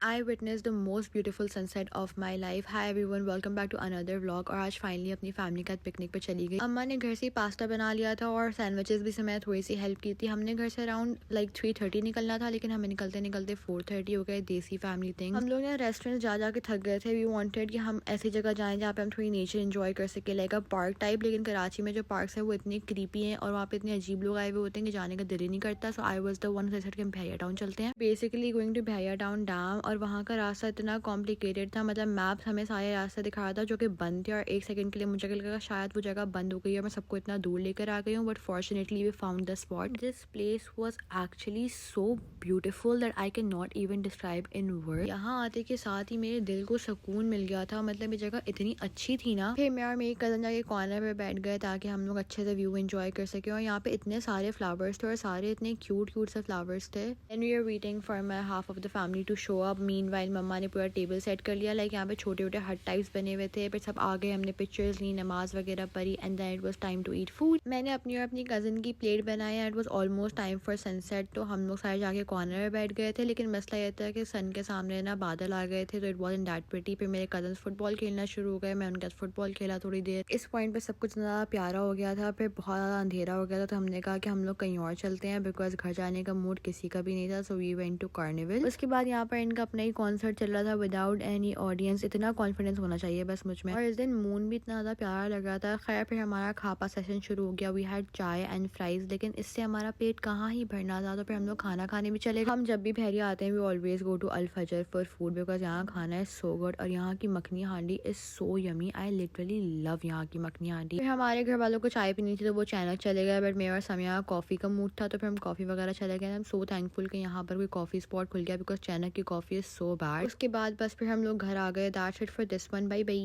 I witness the most beautiful sunset of my life. Hi everyone, welcome back to another vlog. और आज finally अपनी family का picnic पे चली गई। अम्मा ने घर से पास्ता बना लिया था और सैंडविचेस भी से मैं थोड़ी सी हेल्प की थी। हमने घर से अराउंड 3:30 निकलना था, लेकिन हमें निकलते निकलते 4:30 हो गए। देसी फैमिली थिंग। हम लोग ना रेस्टोरेंट जा के थक गए थे। वी वांटेड कि हम ऐसी जगह जाएं जहाँ पे हम थोड़ी नेचर एंजॉय कर सके, लाइक अ पार्क टाइप। लेकिन कराची में जो पार्क है वो इतने क्रीपी हैं और वहाँ पे इतने अजीब लोग आए हुए होते हैं कि जाने का दिल ही नहीं करता। सो आई वॉज द वन कि हम भैया टाउन चलते हैं, बेसिकली गोइंग टू भैया टाउन डैम। और वहाँ का रास्ता इतना कॉम्प्लिकेटेड था, मतलब मैप हमें सारे रास्ते दिखा रहा था जो कि बंद थे। और एक सेकंड के लिए मुझे लगा शायद वो जगह बंद हो गई है, मैं सबको इतना दूर लेकर आ गई हूँ। But fortunately we found the spot. This place was actually so beautiful that I can not even describe in word. यहाँ आते के साथ ही मेरे दिल को सुकून मिल गया था, मतलब ये जगह इतनी अच्छी थी ना। फिर मैं और मेरी कजन जाके कॉर्नर पे बैठ गए ताकि हम लोग अच्छे से व्यू एंजॉय कर सके। और यहाँ पे इतने सारे फ्लावर्स थे और सारे इतने क्यूट क्यूट से फ्लावर्स थे। And we are waiting for my half of the family to show up. Meanwhile mama ने पूरा टेबल सेट कर लिया, लाइक यहाँ पे छोटे छोटे हट टाइप्स बने हुए थे। फिर सब आ गए, हमने पिक्चर्स ली, नमाज वगैरह पढ़ी, and then it was time to eat food. मैंने अपनी और अपनी कजन की प्लेट बनाई and it was almost time for sunset. तो हम लोग सारे जाके कॉर्नर में बैठ गए थे, लेकिन मसला ये था कि सन के सामने ना बादल आ गए थे, तो इट वाज़न्ट दैट प्रिटी। फिर मेरे कजन फुटबॉल खेलना शुरू हो गए, मैं उनके साथ फुटबॉल खेला थोड़ी देर। इस पॉइंट पे सब कुछ ज़्यादा प्यारा हो गया था। फिर बहुत ज़्यादा अंधेरा हो गया था, तो हमने कहा कि हम लोग कहीं और चलते हैं, बिकॉज घर जाने का मूड किसी का भी नहीं था। So we went to carnival. उसके बाद यहाँ पर इनका अपना ही कॉन्सर्ट चल रहा था विदाउट एनी ऑडियंस। इतना कॉन्फिडेंस होना चाहिए बस मुझ में। और इस दिन मून भी इतना ज़्यादा प्यारा लग रहा था। खैर फिर हमारा खापा सेशन शुरू हो गया। वी हैड चाय एंड फ्राइज, लेकिन इससे हमारा पेट कहाँ ही भरना था। तो फिर हम लोग खाना खाने भी चले गए। हम जब भी बहरिया आते हैं वी ऑलवेज गो टू अल फजर फॉर फूड, बिकॉज यहाँ खाना है सो गुड। और यहाँ की मखनी हांडी is so yummy. I literally love यहाँ की मखनी हांडी। फिर हमारे घर वालों को चाय पीनी थी तो वो चाइना चले गए, बट मेरा समय कॉफ़ी का मूड था तो फिर हम कॉफ़ी वगैरह चले गए। आई एम सो थैंकफुल कि यहाँ पर कोई कॉफ़ी स्पॉट खुल गया, बिकॉज चाइना की कॉफ़ी इज सो बैड। उसके बाद बस फिर हम लोग घर आ गए। That's it for this one, bye bye.